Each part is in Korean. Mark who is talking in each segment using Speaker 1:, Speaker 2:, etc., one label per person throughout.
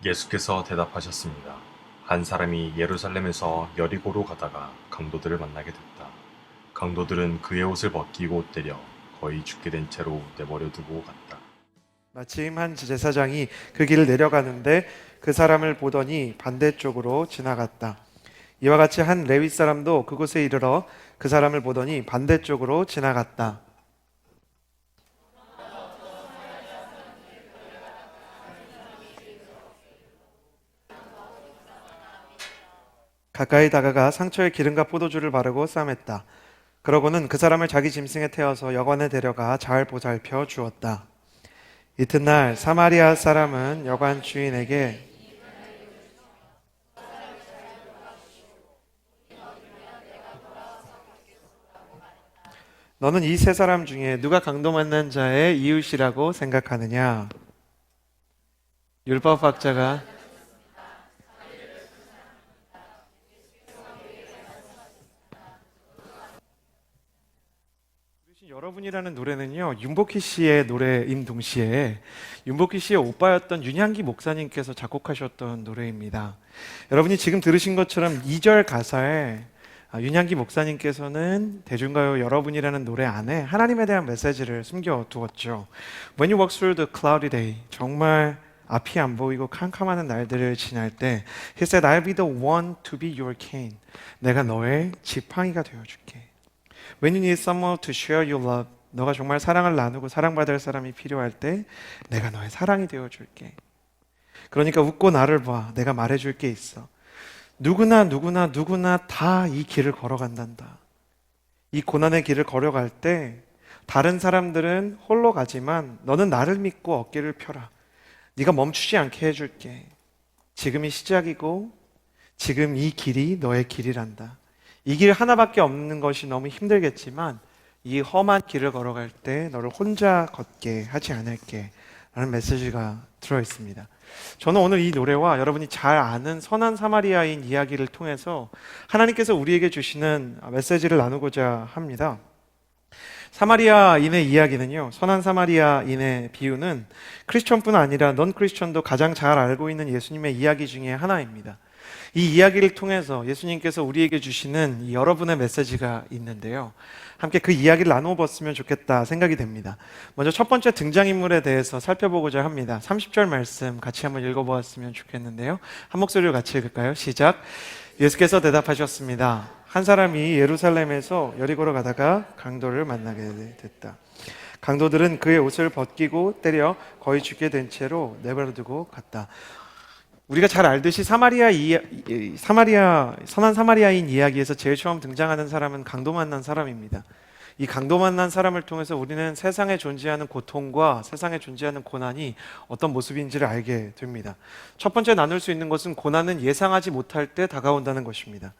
Speaker 1: 예수께서 대답하셨습니다. 한 사람이 예루살렘에서 여리고로 가다가 강도들을 만나게 됐다. 강도들은 그의 옷을 벗기고 때려 거의 죽게 된 채로 내버려 두고 갔다.
Speaker 2: 마침 한 제사장이 그 길을 내려가는데 그 사람을 보더니 반대쪽으로 지나갔다. 이와 같이 한 레위 사람도 그곳에 이르러 그 사람을 보더니 반대쪽으로 지나갔다. 가까이 다가가 상처에 기름과 포도주를 바르고 싸맸다. 그러고는 그 사람을 자기 짐승에 태워서 여관에 데려가 잘 보살펴 주었다. 이튿날 사마리아 사람은 여관 주인에게 너는 이 세 사람 중에 누가 강도 만난 자의 이웃이라고 생각하느냐? 율법학자가 여러분이라는 노래는요, 윤복희 씨의 노래인 동시에 윤복희 씨의 오빠였던 윤향기 목사님께서 작곡하셨던 노래입니다. 여러분이 지금 들으신 것처럼 2절 가사에 윤향기 목사님께서는 대중가요 여러분이라는 노래 안에 하나님에 대한 메시지를 숨겨두었죠. When you walk through the cloudy day, 정말 앞이 안 보이고 캄캄한 날들을 지날 때 He said, I'll be the one to be your king. 내가 너의 지팡이가 되어줄게. When you need someone to share your love, 너가 정말 사랑을 나누고 사랑받을 사람이 필요할 때 내가 너의 사랑이 되어줄게. 그러니까 웃고 나를 봐. 내가 말해줄 게 있어. 누구나 다 이 길을 걸어간단다. 이 고난의 길을 걸어갈 때 다른 사람들은 홀로 가지만 너는 나를 믿고 어깨를 펴라. 네가 멈추지 않게 해줄게. 지금이 시작이고 지금 이 길이 너의 길이란다. 이 길 하나밖에 없는 것이 너무 힘들겠지만 이 험한 길을 걸어갈 때 너를 혼자 걷게 하지 않을게 라는 메시지가 들어있습니다. 저는 오늘 이 노래와 여러분이 잘 아는 선한 사마리아인 이야기를 통해서 하나님께서 우리에게 주시는 메시지를 나누고자 합니다. 사마리아인의 이야기는요, 선한 사마리아인의 비유는 크리스천뿐 아니라 넌 크리스천도 가장 잘 알고 있는 예수님의 이야기 중에 하나입니다. 이 이야기를 통해서 예수님께서 우리에게 주시는 여러분의 메시지가 있는데요, 함께 그 이야기를 나누어 봤으면 좋겠다 생각이 됩니다. 먼저 첫 번째 등장인물에 대해서 살펴보고자 합니다. 30절 말씀 같이 한번 읽어보았으면 좋겠는데요, 한 목소리로 같이 읽을까요? 시작. 예수께서 대답하셨습니다. 한 사람이 예루살렘에서 여리고로 가다가 강도를 만나게 됐다. 강도들은 그의 옷을 벗기고 때려 거의 죽게 된 채로 내버려두고 갔다. 우리가 잘 알듯이 선한 사마리아인 이야기에서 제일 처음 등장하는 사람은 강도 만난 사람입니다. 이 강도 만난 사람을 통해서 우리는 세상에 존재하는 고통과 세상에 존재하는 고난이 어떤 모습인지를 알게 됩니다. 첫 번째 나눌 수 있는 것은 고난은 예상하지 못할 때 다가온다는 것입니다.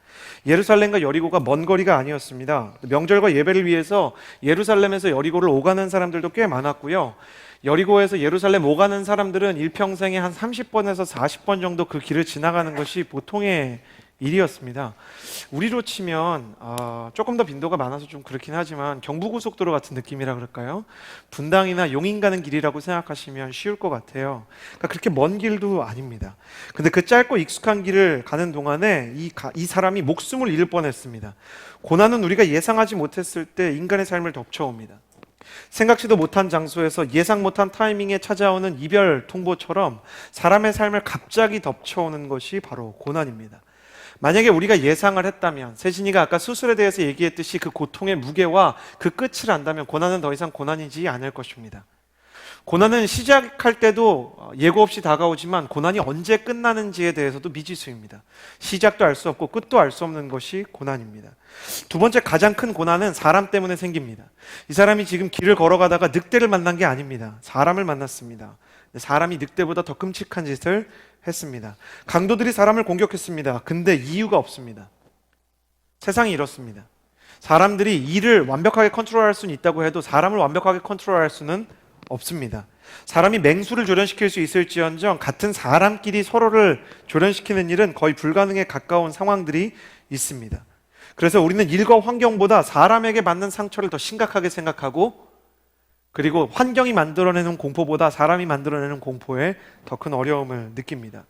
Speaker 2: 예루살렘과 여리고가 먼 거리가 아니었습니다. 명절과 예배를 위해서 예루살렘에서 여리고를 오가는 사람들도 꽤 많았고요. 여리고에서 예루살렘 오가는 사람들은 일평생에 한 30번에서 40번 정도 그 길을 지나가는 것이 보통의 일이었습니다. 우리로 치면 조금 더 빈도가 많아서 좀 그렇긴 하지만 경부고속도로 같은 느낌이라 그럴까요? 분당이나 용인 가는 길이라고 생각하시면 쉬울 것 같아요. 그러니까 그렇게 먼 길도 아닙니다. 근데 그 짧고 익숙한 길을 가는 동안에 이 사람이 목숨을 잃을 뻔했습니다. 고난은 우리가 예상하지 못했을 때 인간의 삶을 덮쳐옵니다. 생각지도 못한 장소에서 예상 못한 타이밍에 찾아오는 이별 통보처럼 사람의 삶을 갑자기 덮쳐오는 것이 바로 고난입니다. 만약에 우리가 예상을 했다면, 세진이가 아까 수술에 대해서 얘기했듯이 그 고통의 무게와 그 끝을 안다면 고난은 더 이상 고난이지 않을 것입니다. 고난은 시작할 때도 예고 없이 다가오지만 고난이 언제 끝나는지에 대해서도 미지수입니다. 시작도 알 수 없고 끝도 알 수 없는 것이 고난입니다. 두 번째 가장 큰 고난은 사람 때문에 생깁니다. 이 사람이 지금 길을 걸어가다가 늑대를 만난 게 아닙니다. 사람을 만났습니다. 사람이 늑대보다 더 끔찍한 짓을 했습니다. 강도들이 사람을 공격했습니다. 근데 이유가 없습니다. 세상이 이렇습니다. 사람들이 일을 완벽하게 컨트롤할 수는 있다고 해도 사람을 완벽하게 컨트롤할 수는 없습니다. 사람이 맹수를 조련시킬 수 있을지언정 같은 사람끼리 서로를 조련시키는 일은 거의 불가능에 가까운 상황들이 있습니다. 그래서 우리는 일과 환경보다 사람에게 받는 상처를 더 심각하게 생각하고 그리고 환경이 만들어내는 공포보다 사람이 만들어내는 공포에 더 큰 어려움을 느낍니다.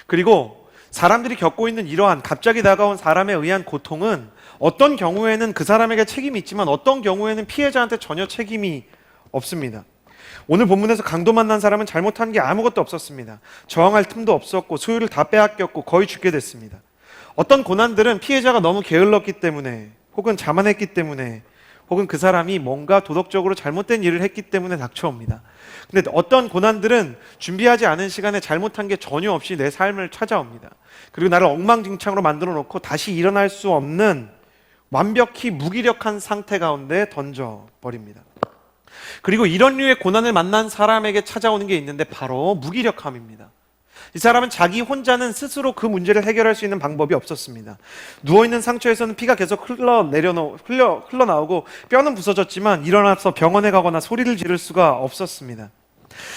Speaker 2: 그리고 사람들이 겪고 있는 이러한 갑자기 다가온 사람에 의한 고통은 어떤 경우에는 그 사람에게 책임이 있지만 어떤 경우에는 피해자한테 전혀 책임이 없습니다. 오늘 본문에서 강도 만난 사람은 잘못한 게 아무것도 없었습니다. 저항할 틈도 없었고 소유를 다 빼앗겼고 거의 죽게 됐습니다. 어떤 고난들은 피해자가 너무 게을렀기 때문에 혹은 자만했기 때문에 혹은 그 사람이 뭔가 도덕적으로 잘못된 일을 했기 때문에 닥쳐옵니다. 근데 어떤 고난들은 준비하지 않은 시간에 잘못한 게 전혀 없이 내 삶을 찾아옵니다. 그리고 나를 엉망진창으로 만들어 놓고 다시 일어날 수 없는 완벽히 무기력한 상태 가운데 던져버립니다. 그리고 이런 류의 고난을 만난 사람에게 찾아오는 게 있는데 바로 무기력함입니다. 이 사람은 자기 혼자는 스스로 그 문제를 해결할 수 있는 방법이 없었습니다. 누워있는 상처에서는 피가 계속 흘러나오고 뼈는 부서졌지만 일어나서 병원에 가거나 소리를 지를 수가 없었습니다.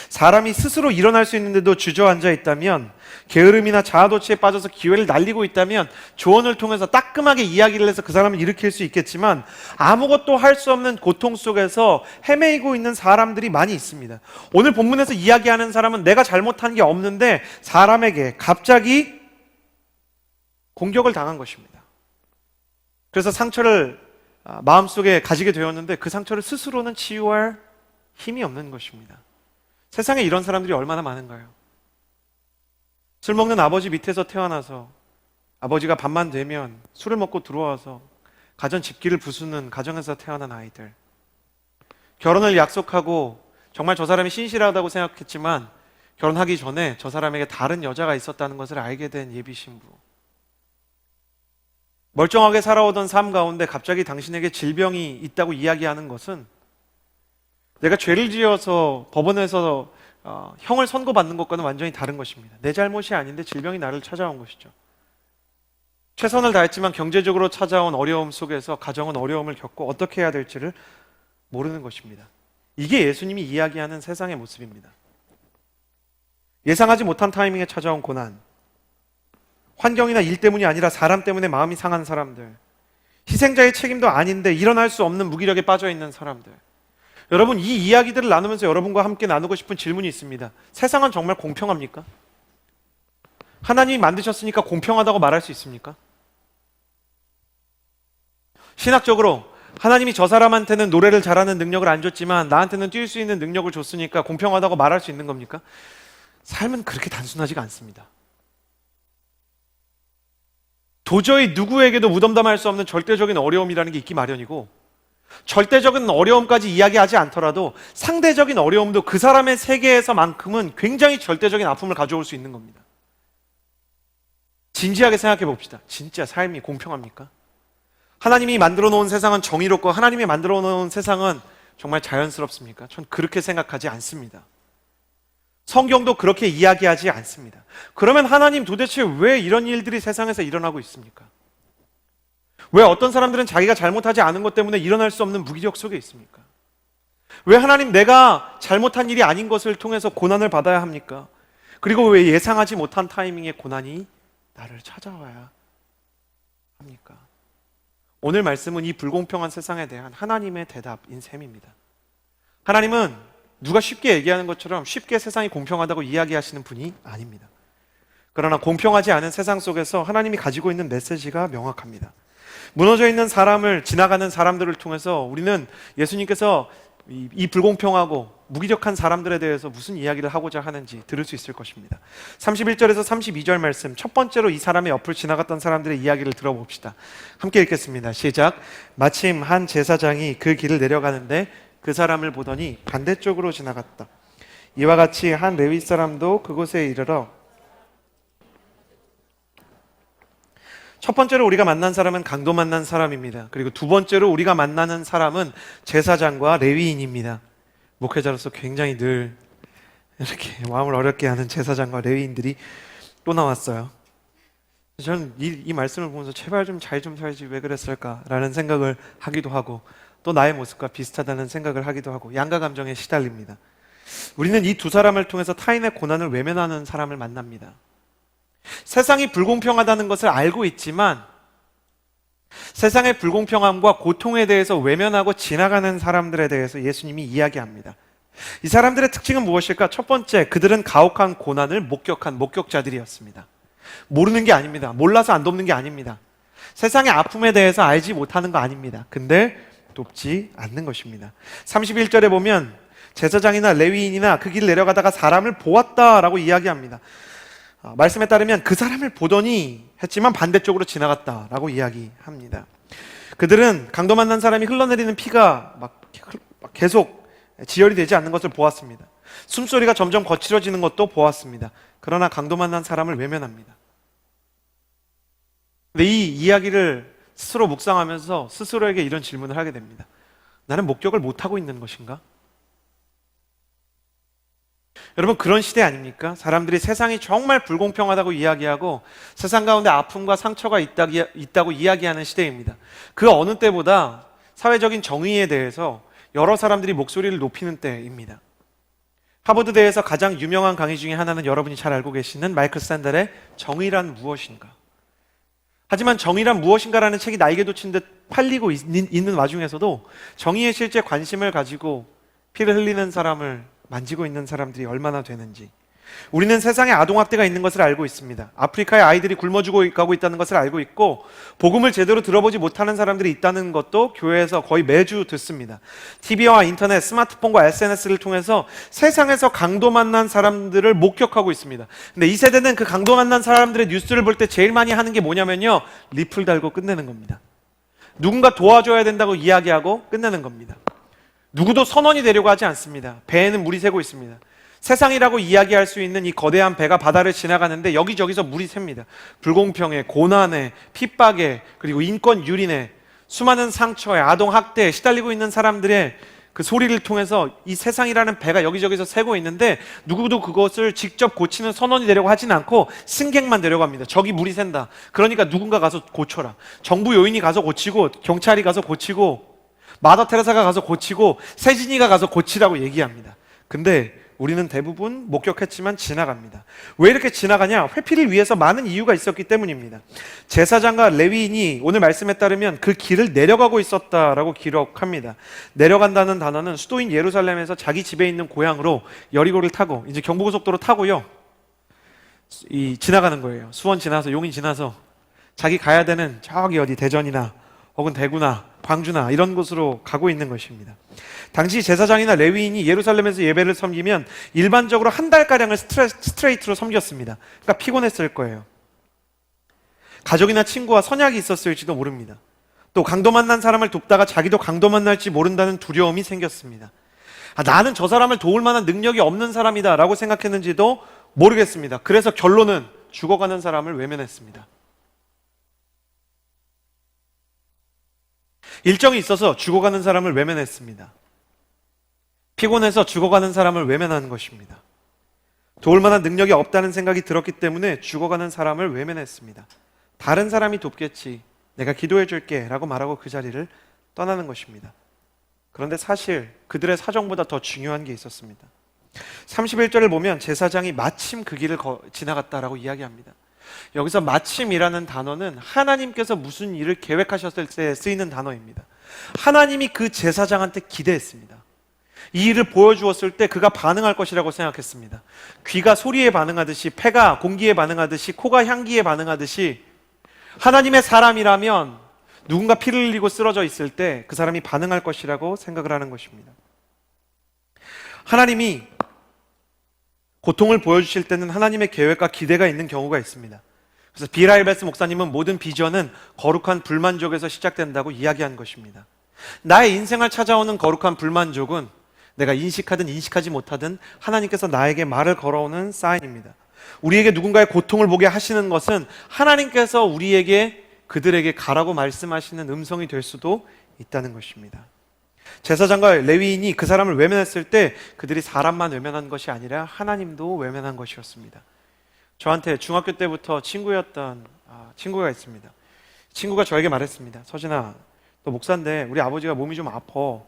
Speaker 2: 사람이 스스로 일어날 수 있는데도 주저앉아 있다면, 게으름이나 자아도취에 빠져서 기회를 날리고 있다면 조언을 통해서 따끔하게 이야기를 해서 그 사람을 일으킬 수 있겠지만 아무것도 할 수 없는 고통 속에서 헤매이고 있는 사람들이 많이 있습니다. 오늘 본문에서 이야기하는 사람은 내가 잘못한 게 없는데 사람에게 갑자기 공격을 당한 것입니다. 그래서 상처를 마음속에 가지게 되었는데 그 상처를 스스로는 치유할 힘이 없는 것입니다. 세상에 이런 사람들이 얼마나 많은가요? 술 먹는 아버지 밑에서 태어나서 아버지가 밤만 되면 술을 먹고 들어와서 가정 집기를 부수는 가정에서 태어난 아이들, 결혼을 약속하고 정말 저 사람이 신실하다고 생각했지만 결혼하기 전에 저 사람에게 다른 여자가 있었다는 것을 알게 된 예비 신부, 멀쩡하게 살아오던 삶 가운데 갑자기 당신에게 질병이 있다고 이야기하는 것은 내가 죄를 지어서 법원에서 형을 선고받는 것과는 완전히 다른 것입니다. 내 잘못이 아닌데 질병이 나를 찾아온 것이죠. 최선을 다했지만 경제적으로 찾아온 어려움 속에서 가정은 어려움을 겪고 어떻게 해야 될지를 모르는 것입니다. 이게 예수님이 이야기하는 세상의 모습입니다. 예상하지 못한 타이밍에 찾아온 고난, 환경이나 일 때문이 아니라 사람 때문에 마음이 상한 사람들, 희생자의 책임도 아닌데 일어날 수 없는 무기력에 빠져 있는 사람들. 여러분, 이 이야기들을 나누면서 여러분과 함께 나누고 싶은 질문이 있습니다. 세상은 정말 공평합니까? 하나님이 만드셨으니까 공평하다고 말할 수 있습니까? 신학적으로 하나님이 저 사람한테는 노래를 잘하는 능력을 안 줬지만 나한테는 뛸 수 있는 능력을 줬으니까 공평하다고 말할 수 있는 겁니까? 삶은 그렇게 단순하지가 않습니다. 도저히 누구에게도 무덤덤할 수 없는 절대적인 어려움이라는 게 있기 마련이고, 절대적인 어려움까지 이야기하지 않더라도 상대적인 어려움도 그 사람의 세계에서만큼은 굉장히 절대적인 아픔을 가져올 수 있는 겁니다. 진지하게 생각해 봅시다. 진짜 삶이 공평합니까? 하나님이 만들어 놓은 세상은 정의롭고 하나님이 만들어 놓은 세상은 정말 자연스럽습니까? 전 그렇게 생각하지 않습니다. 성경도 그렇게 이야기하지 않습니다. 그러면 하나님 도대체 왜 이런 일들이 세상에서 일어나고 있습니까? 왜 어떤 사람들은 자기가 잘못하지 않은 것 때문에 일어날 수 없는 무기력 속에 있습니까? 왜 하나님 내가 잘못한 일이 아닌 것을 통해서 고난을 받아야 합니까? 그리고 왜 예상하지 못한 타이밍에 고난이 나를 찾아와야 합니까? 오늘 말씀은 이 불공평한 세상에 대한 하나님의 대답인 셈입니다. 하나님은 누가 쉽게 얘기하는 것처럼 쉽게 세상이 공평하다고 이야기하시는 분이 아닙니다. 그러나 공평하지 않은 세상 속에서 하나님이 가지고 있는 메시지가 명확합니다. 무너져 있는 사람을 지나가는 사람들을 통해서 우리는 예수님께서 이 불공평하고 무기력한 사람들에 대해서 무슨 이야기를 하고자 하는지 들을 수 있을 것입니다. 31절에서 32절 말씀, 첫 번째로 이 사람의 옆을 지나갔던 사람들의 이야기를 들어봅시다. 함께 읽겠습니다. 시작. 마침 한 제사장이 그 길을 내려가는데 그 사람을 보더니 반대쪽으로 지나갔다. 이와 같이 한 레위 사람도 그곳에 이르러, 첫 번째로 우리가 만난 사람은 강도 만난 사람입니다. 그리고 두 번째로 우리가 만나는 사람은 제사장과 레위인입니다. 목회자로서 굉장히 늘 이렇게 마음을 어렵게 하는 제사장과 레위인들이 또 나왔어요. 저는 이 말씀을 보면서 제발 좀 잘 좀 살지 왜 그랬을까라는 생각을 하기도 하고, 또 나의 모습과 비슷하다는 생각을 하기도 하고 양가 감정에 시달립니다. 우리는 이 두 사람을 통해서 타인의 고난을 외면하는 사람을 만납니다. 세상이 불공평하다는 것을 알고 있지만 세상의 불공평함과 고통에 대해서 외면하고 지나가는 사람들에 대해서 예수님이 이야기합니다. 이 사람들의 특징은 무엇일까? 첫 번째, 그들은 가혹한 고난을 목격한 목격자들이었습니다. 모르는 게 아닙니다. 몰라서 안 돕는 게 아닙니다. 세상의 아픔에 대해서 알지 못하는 거 아닙니다. 근데 돕지 않는 것입니다. 31절에 보면 제사장이나 레위인이나 그 길 내려가다가 사람을 보았다라고 이야기합니다. 말씀에 따르면 그 사람을 보더니 했지만 반대쪽으로 지나갔다라고 이야기합니다. 그들은 강도 만난 사람이 흘러내리는 피가 막 계속 지혈이 되지 않는 것을 보았습니다. 숨소리가 점점 거칠어지는 것도 보았습니다. 그러나 강도 만난 사람을 외면합니다. 근데 이 이야기를 스스로 묵상하면서 스스로에게 이런 질문을 하게 됩니다. 나는 목격을 못하고 있는 것인가? 여러분, 그런 시대 아닙니까? 사람들이 세상이 정말 불공평하다고 이야기하고 세상 가운데 아픔과 상처가 있다고 이야기하는 시대입니다. 그 어느 때보다 사회적인 정의에 대해서 여러 사람들이 목소리를 높이는 때입니다. 하버드대에서 가장 유명한 강의 중에 하나는 여러분이 잘 알고 계시는 마이클 샌델의 정의란 무엇인가? 하지만 정의란 무엇인가라는 책이 날개 돋친 듯 팔리고 있는 와중에서도 정의에 실제 관심을 가지고 피를 흘리는 사람을 만지고 있는 사람들이 얼마나 되는지, 우리는 세상에 아동학대가 있는 것을 알고 있습니다. 아프리카의 아이들이 굶어 죽어가고 있다는 것을 알고 있고, 복음을 제대로 들어보지 못하는 사람들이 있다는 것도 교회에서 거의 매주 듣습니다. TV와 인터넷, 스마트폰과 SNS를 통해서 세상에서 강도 만난 사람들을 목격하고 있습니다. 근데 이 세대는 그 강도 만난 사람들의 뉴스를 볼 때 제일 많이 하는 게 뭐냐면요, 리플 달고 끝내는 겁니다. 누군가 도와줘야 된다고 이야기하고 끝내는 겁니다. 누구도 선원이 되려고 하지 않습니다. 배에는 물이 새고 있습니다. 세상이라고 이야기할 수 있는 이 거대한 배가 바다를 지나가는데 여기저기서 물이 샙니다. 불공평에, 고난에, 핍박에, 그리고 인권 유린에, 수많은 상처에, 아동학대에 시달리고 있는 사람들의 그 소리를 통해서 이 세상이라는 배가 여기저기서 새고 있는데, 누구도 그것을 직접 고치는 선원이 되려고 하진 않고 승객만 되려고 합니다. 저기 물이 샌다. 그러니까 누군가 가서 고쳐라. 정부 요인이 가서 고치고, 경찰이 가서 고치고, 마더 테레사가 가서 고치고, 세진이가 가서 고치라고 얘기합니다. 근데 우리는 대부분 목격했지만 지나갑니다. 왜 이렇게 지나가냐? 회피를 위해서 많은 이유가 있었기 때문입니다. 제사장과 레위인이 오늘 말씀에 따르면 그 길을 내려가고 있었다라고 기록합니다. 내려간다는 단어는 수도인 예루살렘에서 자기 집에 있는 고향으로 여리고를 타고 이제 경부고속도로 타고요, 지나가는 거예요. 수원 지나서, 용인 지나서 자기 가야 되는 저기 어디 대전이나 혹은 대구나 광주나 이런 곳으로 가고 있는 것입니다. 당시 제사장이나 레위인이 예루살렘에서 예배를 섬기면 일반적으로 한 달가량을 스트레이트로 섬겼습니다. 그러니까 피곤했을 거예요. 가족이나 친구와 선약이 있었을지도 모릅니다. 또 강도 만난 사람을 돕다가 자기도 강도 만날지 모른다는 두려움이 생겼습니다. 나는 저 사람을 도울 만한 능력이 없는 사람이다 라고 생각했는지도 모르겠습니다. 그래서 결론은 죽어가는 사람을 외면했습니다. 일정이 있어서 죽어가는 사람을 외면했습니다. 피곤해서 죽어가는 사람을 외면하는 것입니다. 도울 만한 능력이 없다는 생각이 들었기 때문에 죽어가는 사람을 외면했습니다. 다른 사람이 돕겠지, 내가 기도해 줄게 라고 말하고 그 자리를 떠나는 것입니다. 그런데 사실 그들의 사정보다 더 중요한 게 있었습니다. 31절을 보면 제사장이 마침 그 길을 지나갔다라고 이야기합니다. 여기서 마침이라는 단어는 하나님께서 무슨 일을 계획하셨을 때 쓰이는 단어입니다. 하나님이 그 제사장한테 기대했습니다. 이 일을 보여주었을 때 그가 반응할 것이라고 생각했습니다. 귀가 소리에 반응하듯이, 폐가 공기에 반응하듯이, 코가 향기에 반응하듯이, 하나님의 사람이라면 누군가 피를 흘리고 쓰러져 있을 때 그 사람이 반응할 것이라고 생각을 하는 것입니다. 하나님이 고통을 보여주실 때는 하나님의 계획과 기대가 있는 경우가 있습니다. 그래서 빌 하일베스 목사님은 모든 비전은 거룩한 불만족에서 시작된다고 이야기한 것입니다. 나의 인생을 찾아오는 거룩한 불만족은 내가 인식하든 인식하지 못하든 하나님께서 나에게 말을 걸어오는 사인입니다. 우리에게 누군가의 고통을 보게 하시는 것은 하나님께서 우리에게, 그들에게 가라고 말씀하시는 음성이 될 수도 있다는 것입니다. 제사장과 레위인이 그 사람을 외면했을 때 그들이 사람만 외면한 것이 아니라 하나님도 외면한 것이었습니다. 저한테 중학교 때부터 친구였던 친구가 있습니다. 친구가 저에게 말했습니다. 서진아, 너 목사인데 우리 아버지가 몸이 좀 아파.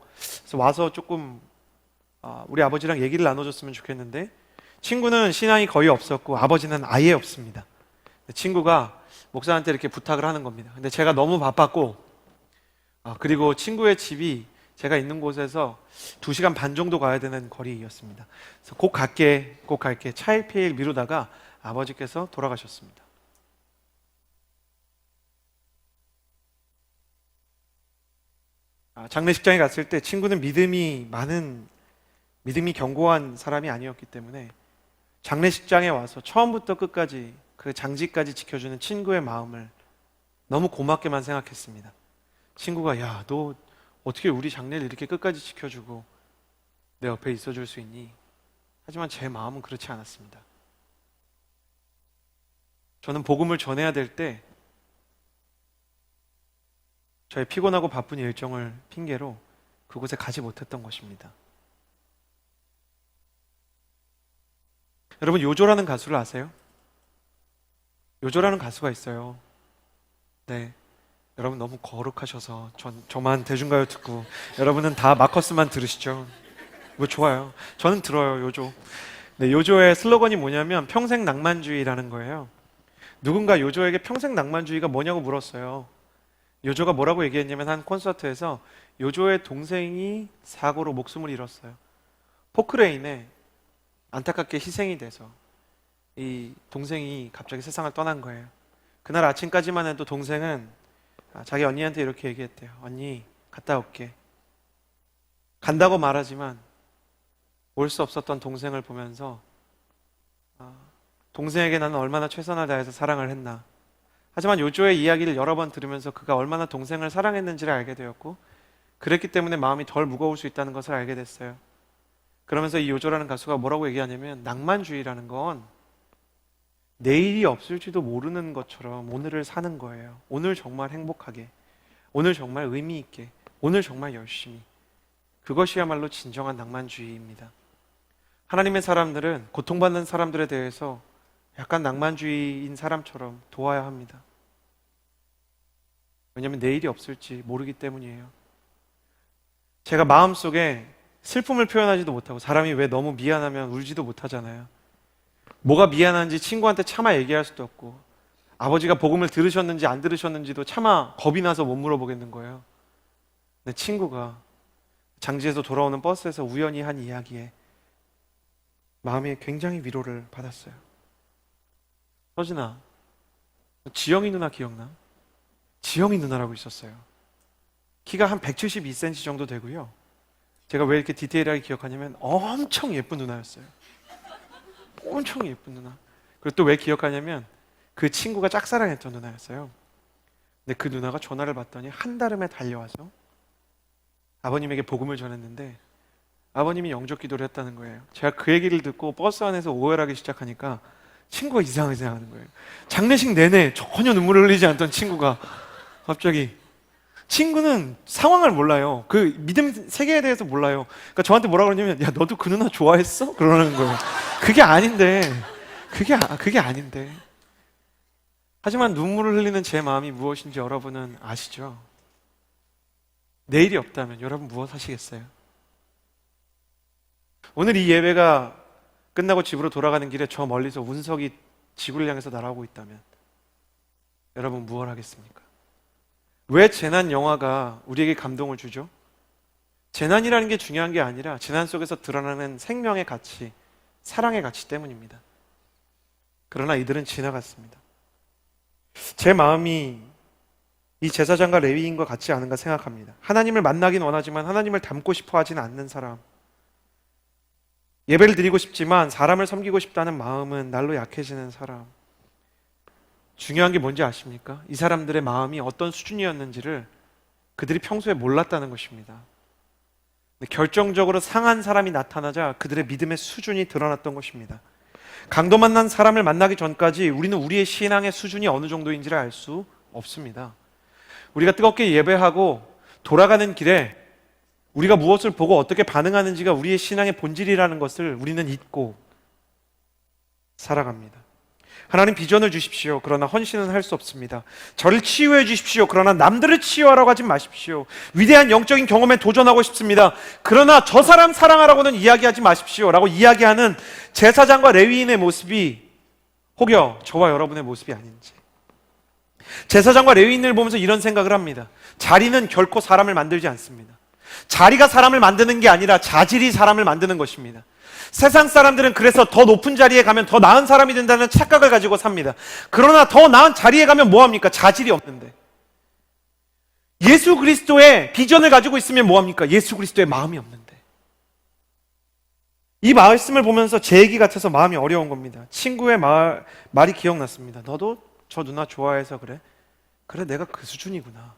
Speaker 2: 그래서 와서 조금 우리 아버지랑 얘기를 나눠줬으면 좋겠는데, 친구는 신앙이 거의 없었고 아버지는 아예 없습니다. 친구가 목사한테 이렇게 부탁을 하는 겁니다. 근데 제가 너무 바빴고, 그리고 친구의 집이 제가 있는 곳에서 2시간 반 정도 가야 되는 거리였습니다. 그래서 꼭 갈게 차일피일 미루다가 아버지께서 돌아가셨습니다. 장례식장에 갔을 때 친구는 믿음이 견고한 사람이 아니었기 때문에 장례식장에 와서 처음부터 끝까지 그 장지까지 지켜주는 친구의 마음을 너무 고맙게만 생각했습니다. 친구가 야, 너 어떻게 우리 장례를 이렇게 끝까지 지켜주고 내 옆에 있어줄 수 있니? 하지만 제 마음은 그렇지 않았습니다. 저는 복음을 전해야 될 때 저의 피곤하고 바쁜 일정을 핑계로 그곳에 가지 못했던 것입니다. 여러분, 요조라는 가수를 아세요? 요조라는 가수가 있어요. 네, 여러분 너무 거룩하셔서 저만 대중가요 듣고 여러분은 다 마커스만 들으시죠? 뭐 좋아요. 저는 들어요, 요조. 네, 요조의 슬로건이 뭐냐면 평생 낭만주의라는 거예요. 누군가 요조에게 평생 낭만주의가 뭐냐고 물었어요. 요조가 뭐라고 얘기했냐면 한 콘서트에서 요조의 동생이 사고로 목숨을 잃었어요. 포크레인에 안타깝게 희생이 돼서 이 동생이 갑자기 세상을 떠난 거예요. 그날 아침까지만 해도 동생은 자기 언니한테 이렇게 얘기했대요. 언니, 갔다 올게. 간다고 말하지만 올 수 없었던 동생을 보면서 동생에게 나는 얼마나 최선을 다해서 사랑을 했나. 하지만 요조의 이야기를 여러 번 들으면서 그가 얼마나 동생을 사랑했는지를 알게 되었고, 그랬기 때문에 마음이 덜 무거울 수 있다는 것을 알게 됐어요. 그러면서 이 요조라는 가수가 뭐라고 얘기하냐면 낭만주의라는 건 내일이 없을지도 모르는 것처럼 오늘을 사는 거예요. 오늘 정말 행복하게, 오늘 정말 의미 있게, 오늘 정말 열심히. 그것이야말로 진정한 낭만주의입니다. 하나님의 사람들은 고통받는 사람들에 대해서 약간 낭만주의인 사람처럼 도와야 합니다. 왜냐하면 내일이 없을지 모르기 때문이에요. 제가 마음속에 슬픔을 표현하지도 못하고, 사람이 왜 너무 미안하면 울지도 못하잖아요. 뭐가 미안한지 친구한테 차마 얘기할 수도 없고, 아버지가 복음을 들으셨는지 안 들으셨는지도 차마 겁이 나서 못 물어보겠는 거예요. 내 친구가 장지에서 돌아오는 버스에서 우연히 한 이야기에 마음에 굉장히 위로를 받았어요. 서진아, 지영이 누나 기억나? 지영이 누나라고 있었어요. 키가 한 172cm 정도 되고요. 제가 왜 이렇게 디테일하게 기억하냐면 엄청 예쁜 누나였어요. 엄청 예쁜 누나. 그리고 또 왜 기억하냐면 그 친구가 짝사랑했던 누나였어요. 근데 그 누나가 전화를 받더니 한달음에 달려와서 아버님에게 복음을 전했는데 아버님이 영접 기도를 했다는 거예요. 제가 그 얘기를 듣고 버스 안에서 오열하기 시작하니까 친구가 이상하게 생각하는 거예요. 장례식 내내 전혀 눈물을 흘리지 않던 친구가 갑자기, 친구는 상황을 몰라요. 그 믿음 세계에 대해서 몰라요. 그러니까 저한테 뭐라고 그러냐면, 야, 너도 그 누나 좋아했어? 그러는 거예요. 그게 아닌데. 그게 아닌데. 하지만 눈물을 흘리는 제 마음이 무엇인지 여러분은 아시죠? 내일이 없다면 여러분 무엇 하시겠어요? 오늘 이 예배가 끝나고 집으로 돌아가는 길에 저 멀리서 운석이 지구를 향해서 날아오고 있다면 여러분 무엇 하겠습니까? 왜 재난 영화가 우리에게 감동을 주죠? 재난이라는 게 중요한 게 아니라 재난 속에서 드러나는 생명의 가치, 사랑의 가치 때문입니다. 그러나 이들은 지나갔습니다. 제 마음이 이 제사장과 레위인과 같지 않은가 생각합니다. 하나님을 만나긴 원하지만 하나님을 닮고 싶어 하지는 않는 사람, 예배를 드리고 싶지만 사람을 섬기고 싶다는 마음은 날로 약해지는 사람. 중요한 게 뭔지 아십니까? 이 사람들의 마음이 어떤 수준이었는지를 그들이 평소에 몰랐다는 것입니다. 결정적으로 상한 사람이 나타나자 그들의 믿음의 수준이 드러났던 것입니다. 강도 만난 사람을 만나기 전까지 우리는 우리의 신앙의 수준이 어느 정도인지를 알 수 없습니다. 우리가 뜨겁게 예배하고 돌아가는 길에 우리가 무엇을 보고 어떻게 반응하는지가 우리의 신앙의 본질이라는 것을 우리는 잊고 살아갑니다. 하나님 비전을 주십시오. 그러나 헌신은 할 수 없습니다. 저를 치유해 주십시오. 그러나 남들을 치유하라고 하지 마십시오. 위대한 영적인 경험에 도전하고 싶습니다. 그러나 저 사람 사랑하라고는 이야기하지 마십시오. 라고 이야기하는 제사장과 레위인의 모습이 혹여 저와 여러분의 모습이 아닌지. 제사장과 레위인을 보면서 이런 생각을 합니다. 자리는 결코 사람을 만들지 않습니다. 자리가 사람을 만드는 게 아니라 자질이 사람을 만드는 것입니다. 세상 사람들은 그래서 더 높은 자리에 가면 더 나은 사람이 된다는 착각을 가지고 삽니다. 그러나 더 나은 자리에 가면 뭐합니까? 자질이 없는데. 예수 그리스도의 비전을 가지고 있으면 뭐합니까? 예수 그리스도의 마음이 없는데. 이 말씀을 보면서 제 얘기 같아서 마음이 어려운 겁니다. 친구의 말이 기억났습니다. 너도 저 누나 좋아해서 그래? 그래, 내가 그 수준이구나.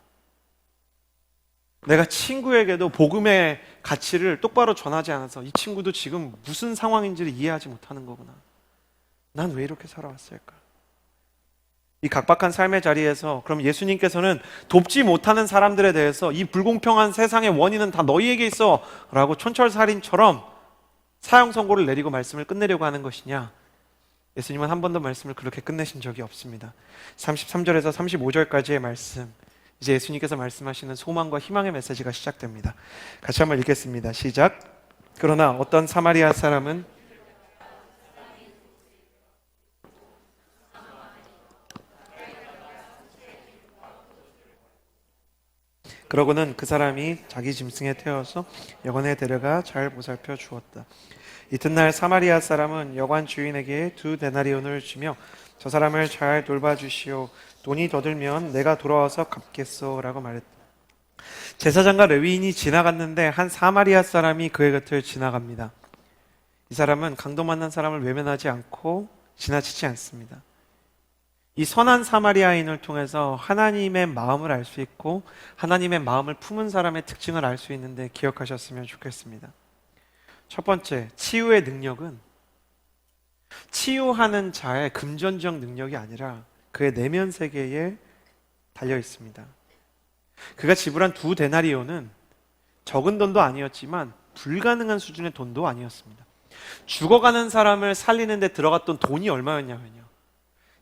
Speaker 2: 내가 친구에게도 복음의 가치를 똑바로 전하지 않아서 이 친구도 지금 무슨 상황인지를 이해하지 못하는 거구나. 난 왜 이렇게 살아왔을까? 이 각박한 삶의 자리에서 그럼 예수님께서는 돕지 못하는 사람들에 대해서 이 불공평한 세상의 원인은 다 너희에게 있어 라고 촌철살인처럼 사형 선고를 내리고 말씀을 끝내려고 하는 것이냐? 예수님은 한 번도 말씀을 그렇게 끝내신 적이 없습니다. 33절에서 35절까지의 말씀, 이제 예수님께서 말씀하시는 소망과 희망의 메시지가 시작됩니다. 같이 한번 읽겠습니다. 시작. 그러나 어떤 사마리아 사람은 그러고는 그 사람이 자기 짐승에 태워서 여관에 데려가 잘 보살펴 주었다. 이튿날 사마리아 사람은 여관 주인에게 2데나리온을 주며 저 사람을 잘 돌봐주시오. 돈이 더 들면 내가 돌아와서 갚겠소 라고 말했다. 제사장과 레위인이 지나갔는데 한 사마리아 사람이 그의 곁을 지나갑니다. 이 사람은 강도 만난 사람을 외면하지 않고 지나치지 않습니다. 이 선한 사마리아인을 통해서 하나님의 마음을 알 수 있고 하나님의 마음을 품은 사람의 특징을 알 수 있는데 기억하셨으면 좋겠습니다. 첫 번째, 치유의 능력은 치유하는 자의 금전적 능력이 아니라 그의 내면 세계에 달려 있습니다. 그가 지불한 2데나리온은 적은 돈도 아니었지만 불가능한 수준의 돈도 아니었습니다. 죽어가는 사람을 살리는 데 들어갔던 돈이 얼마였냐면요,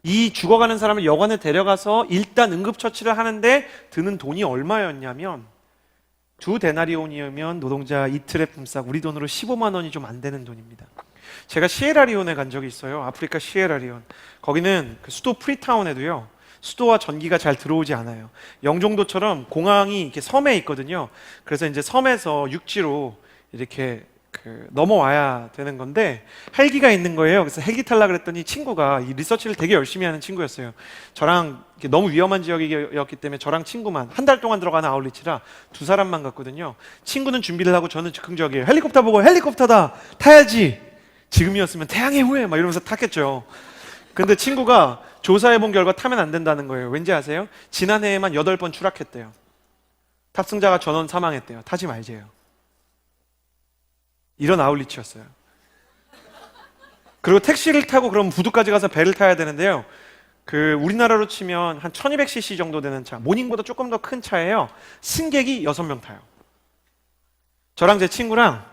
Speaker 2: 이 죽어가는 사람을 여관에 데려가서 일단 응급처치를 하는데 드는 돈이 얼마였냐면 2데나리온이면 노동자 이틀의 품삯, 우리 돈으로 15만 원이 좀 안 되는 돈입니다. 제가 시에라리온에 간 적이 있어요. 아프리카 시에라리온. 거기는 그 수도 프리타운에도요, 수도와 전기가 잘 들어오지 않아요. 영종도처럼 공항이 이렇게 섬에 있거든요. 그래서 이제 섬에서 육지로 이렇게 넘어와야 되는 건데 헬기가 있는 거예요. 그래서 헬기 타려고 그랬더니 친구가 이 리서치를 되게 열심히 하는 친구였어요. 저랑 너무 위험한 지역이었기 때문에 저랑 친구만 한 달 동안 들어가는 아울리치라 2사람만 갔거든요. 친구는 준비를 하고 저는 즉흥적이에요. 헬리콥터 보고 헬리콥터다 타야지. 지금이었으면 태양의 후예 막 이러면서 탔겠죠. 근데 친구가 조사해본 결과 타면 안 된다는 거예요. 왠지 아세요? 지난해에만 8번 추락했대요. 탑승자가 전원 사망했대요. 타지 말재요. 이런 아울리치였어요. 그리고 택시를 타고 그럼 부두까지 가서 배를 타야 되는데요, 우리나라로 치면 한 1200cc 정도 되는 차, 모닝보다 조금 더 큰 차예요. 승객이 6명 타요. 저랑 제 친구랑,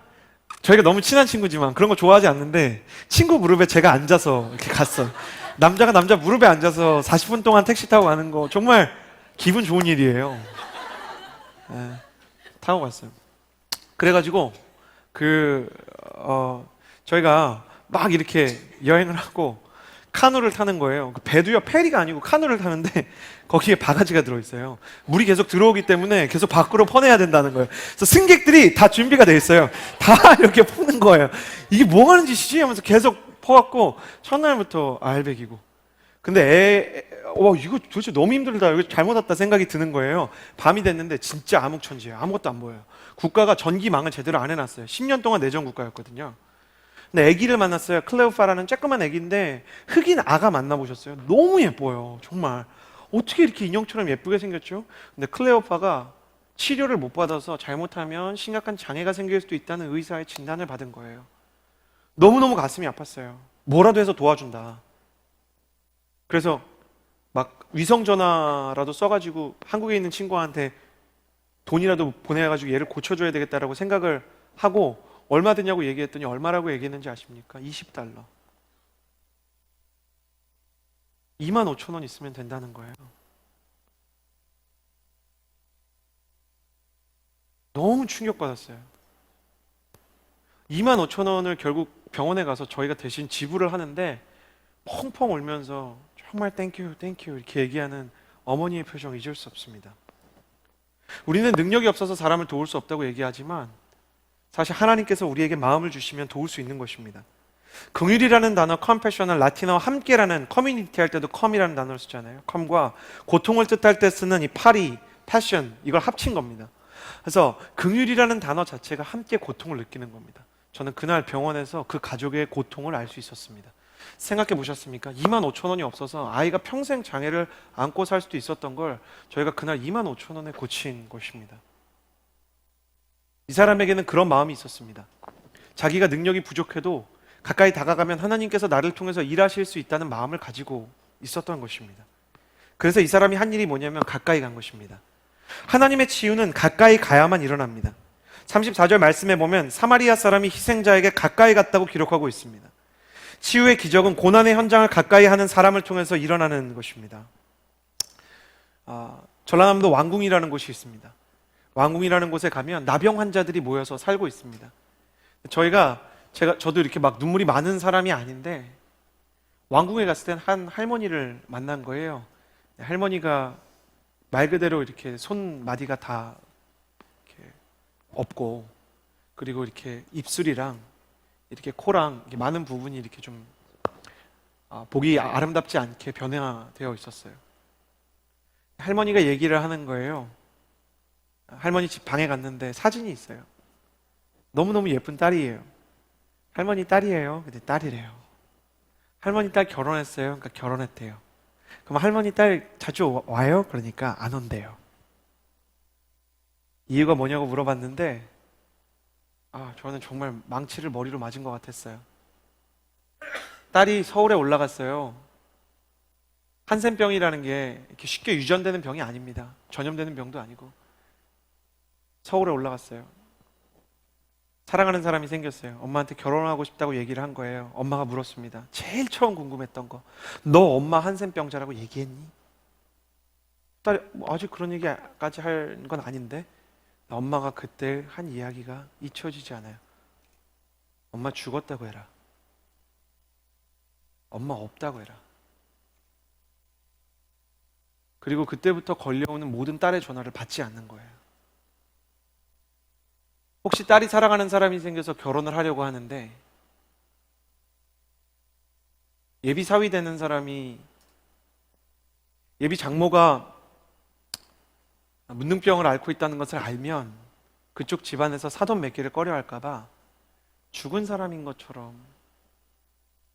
Speaker 2: 저희가 너무 친한 친구지만 그런 거 좋아하지 않는데 친구 무릎에 제가 앉아서 이렇게 갔어요. 남자가 남자 무릎에 앉아서 40분 동안 택시 타고 가는 거 정말 기분 좋은 일이에요. 네, 타고 갔어요. 그래가지고 저희가 막 이렇게 여행을 하고 카누를 타는 거예요. 배도요, 페리가 아니고 카누를 타는데 거기에 바가지가 들어있어요. 물이 계속 들어오기 때문에 계속 밖으로 퍼내야 된다는 거예요. 그래서 승객들이 다 준비가 돼 있어요. 다 이렇게 푸는 거예요. 이게 뭐 하는 짓이지? 하면서 계속 퍼갖고 첫날부터 알배기고. 근데 이거 도대체 너무 힘들다, 이거 잘못 왔다 생각이 드는 거예요. 밤이 됐는데 진짜 암흑천지예요. 아무것도 안 보여요. 국가가 전기망을 제대로 안 해놨어요. 10년 동안 내전 국가였거든요. 근데 아기를 만났어요. 클레오파라는 쬐끄만 아기인데 흑인 아가 만나보셨어요? 너무 예뻐요. 정말 어떻게 이렇게 인형처럼 예쁘게 생겼죠? 근데 클레오파가 치료를 못 받아서 잘못하면 심각한 장애가 생길 수도 있다는 의사의 진단을 받은 거예요. 너무너무 가슴이 아팠어요. 뭐라도 해서 도와준다. 그래서 막 위성전화라도 써가지고 한국에 있는 친구한테 돈이라도 보내가지고 얘를 고쳐줘야 되겠다라고 생각을 하고, 얼마 드냐고 얘기했더니 얼마라고 얘기했는지 아십니까? 20달러. 25,000원 있으면 된다는 거예요. 너무 충격받았어요. 25,000원을 결국 병원에 가서 저희가 대신 지불을 하는데 펑펑 울면서 정말 땡큐 이렇게 얘기하는 어머니의 표정 잊을 수 없습니다. 우리는 능력이 없어서 사람을 도울 수 없다고 얘기하지만 사실 하나님께서 우리에게 마음을 주시면 도울 수 있는 것입니다. 긍휼이라는 단어, 컴패션을 라틴어와 함께라는 커뮤니티 할 때도 컴이라는 단어를 쓰잖아요. 컴과 고통을 뜻할 때 쓰는 이 파리, 패션 이걸 합친 겁니다. 그래서 긍휼이라는 단어 자체가 함께 고통을 느끼는 겁니다. 저는 그날 병원에서 그 가족의 고통을 알 수 있었습니다. 생각해 보셨습니까? 2만 5천 원이 없어서 아이가 평생 장애를 안고 살 수도 있었던 걸 저희가 그날 2만 5천 원에 고친 것입니다. 이 사람에게는 그런 마음이 있었습니다. 자기가 능력이 부족해도 가까이 다가가면 하나님께서 나를 통해서 일하실 수 있다는 마음을 가지고 있었던 것입니다. 그래서 이 사람이 한 일이 뭐냐면 가까이 간 것입니다. 하나님의 치유는 가까이 가야만 일어납니다. 34절 말씀에 보면 사마리아 사람이 희생자에게 가까이 갔다고 기록하고 있습니다. 치유의 기적은 고난의 현장을 가까이 하는 사람을 통해서 일어나는 것입니다. 전라남도 왕궁이라는 곳이 있습니다. 왕궁이라는 곳에 가면 나병 환자들이 모여서 살고 있습니다. 저도 이렇게 막 눈물이 많은 사람이 아닌데 왕궁에 갔을 땐 한 할머니를 만난 거예요. 할머니가 말 그대로 이렇게 손마디가 다 이렇게 없고, 그리고 이렇게 입술이랑 이렇게 코랑 이렇게 많은 부분이 이렇게 좀 보기 아름답지 않게 변화되어 있었어요. 할머니가 얘기를 하는 거예요. 할머니 집 방에 갔는데 사진이 있어요. 너무너무 예쁜 딸이에요. 할머니 딸이에요. 근데 딸이래요. 할머니 딸 결혼했어요. 그러니까 결혼했대요. 그럼 할머니 딸 자주 와요? 그러니까 안 온대요. 이유가 뭐냐고 물어봤는데 저는 정말 망치를 머리로 맞은 것 같았어요. 딸이 서울에 올라갔어요. 한센병이라는 게 이렇게 쉽게 유전되는 병이 아닙니다. 전염되는 병도 아니고. 서울에 올라갔어요. 사랑하는 사람이 생겼어요. 엄마한테 결혼하고 싶다고 얘기를 한 거예요. 엄마가 물었습니다. 제일 처음 궁금했던 거. 너 엄마 한센병자라고 얘기했니? 딸이 아직 그런 얘기까지 할 건 아닌데 엄마가 그때 한 이야기가 잊혀지지 않아요. 엄마 죽었다고 해라. 엄마 없다고 해라. 그리고 그때부터 걸려오는 모든 딸의 전화를 받지 않는 거예요. 혹시 딸이 사랑하는 사람이 생겨서 결혼을 하려고 하는데 예비 사위 되는 사람이, 예비 장모가 문둥병을 앓고 있다는 것을 알면 그쪽 집안에서 사돈 맺기를 꺼려 할까봐 죽은 사람인 것처럼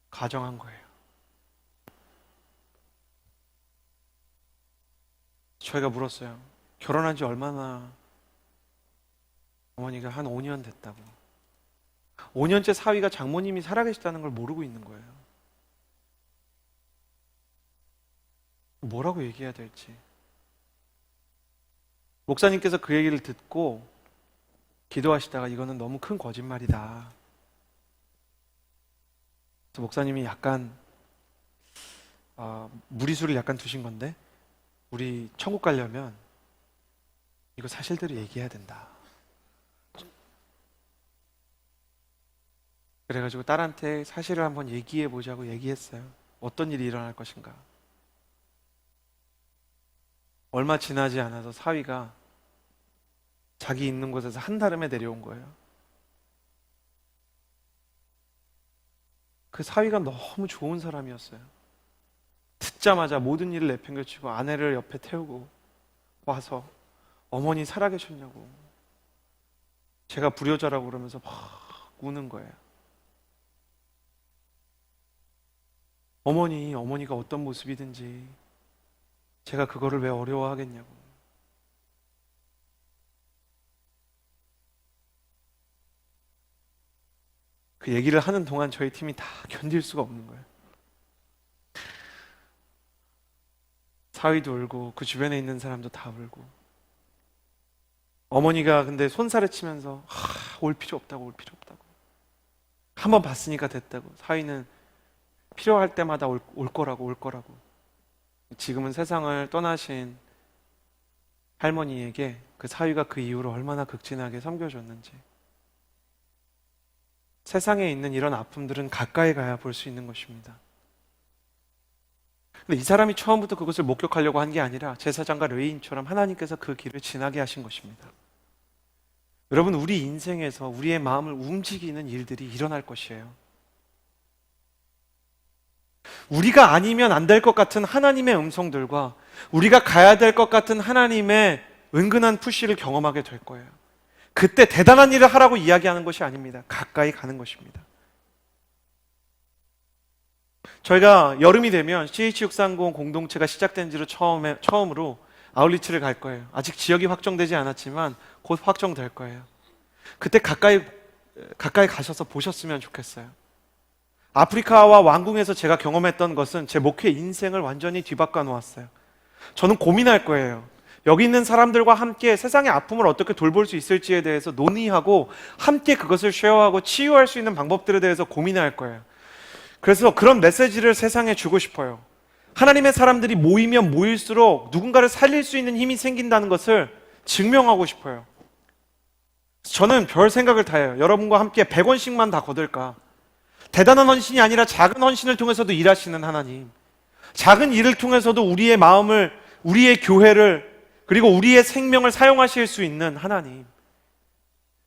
Speaker 2: 가정한 거예요. 저희가 물었어요. 결혼한 지 얼마나? 어머니가 한 5년 됐다고. 5년째 사위가 장모님이 살아계시다는 걸 모르고 있는 거예요. 뭐라고 얘기해야 될지. 목사님께서 그 얘기를 듣고 기도하시다가 이거는 너무 큰 거짓말이다. 그래서 목사님이 약간 무리수를 약간 두신 건데, 우리 천국 가려면 이거 사실대로 얘기해야 된다. 그래가지고 딸한테 사실을 한번 얘기해 보자고 얘기했어요. 어떤 일이 일어날 것인가. 얼마 지나지 않아서 사위가 자기 있는 곳에서 한달음에 내려온 거예요. 그 사위가 너무 좋은 사람이었어요. 듣자마자 모든 일을 내팽개치고 아내를 옆에 태우고 와서 어머니 살아계셨냐고, 제가 불효자라고 그러면서 막 우는 거예요. 어머니가 어떤 모습이든지 제가 그거를 왜 어려워하겠냐고. 그 얘기를 하는 동안 저희 팀이 다 견딜 수가 없는 거예요. 사위도 울고 그 주변에 있는 사람도 다 울고. 어머니가 근데 손살을 치면서 올 필요 없다고. 한번 봤으니까 됐다고. 사위는 필요할 때마다 올 거라고. 지금은 세상을 떠나신 할머니에게 그 사위가 그 이후로 얼마나 극진하게 섬겨줬는지. 세상에 있는 이런 아픔들은 가까이 가야 볼 수 있는 것입니다. 근데 이 사람이 처음부터 그것을 목격하려고 한 게 아니라 제사장과 레위인처럼 하나님께서 그 길을 지나게 하신 것입니다. 여러분, 우리 인생에서 우리의 마음을 움직이는 일들이 일어날 것이에요. 우리가 아니면 안 될 것 같은 하나님의 음성들과 우리가 가야 될 것 같은 하나님의 은근한 푸시를 경험하게 될 거예요. 그때 대단한 일을 하라고 이야기하는 것이 아닙니다. 가까이 가는 것입니다. 저희가 여름이 되면 CH630 공동체가 시작된 지로 처음으로 아울리치를 갈 거예요. 아직 지역이 확정되지 않았지만 곧 확정될 거예요. 그때 가까이 가셔서 보셨으면 좋겠어요. 아프리카와 왕궁에서 제가 경험했던 것은 제 목회 인생을 완전히 뒤바꿔 놓았어요. 저는 고민할 거예요. 여기 있는 사람들과 함께 세상의 아픔을 어떻게 돌볼 수 있을지에 대해서 논의하고 함께 그것을 쉐어하고 치유할 수 있는 방법들에 대해서 고민할 거예요. 그래서 그런 메시지를 세상에 주고 싶어요. 하나님의 사람들이 모이면 모일수록 누군가를 살릴 수 있는 힘이 생긴다는 것을 증명하고 싶어요. 저는 별 생각을 다 해요. 여러분과 함께 100원씩만 다 거둘까? 대단한 헌신이 아니라 작은 헌신을 통해서도 일하시는 하나님, 작은 일을 통해서도 우리의 마음을, 우리의 교회를, 그리고 우리의 생명을 사용하실 수 있는 하나님,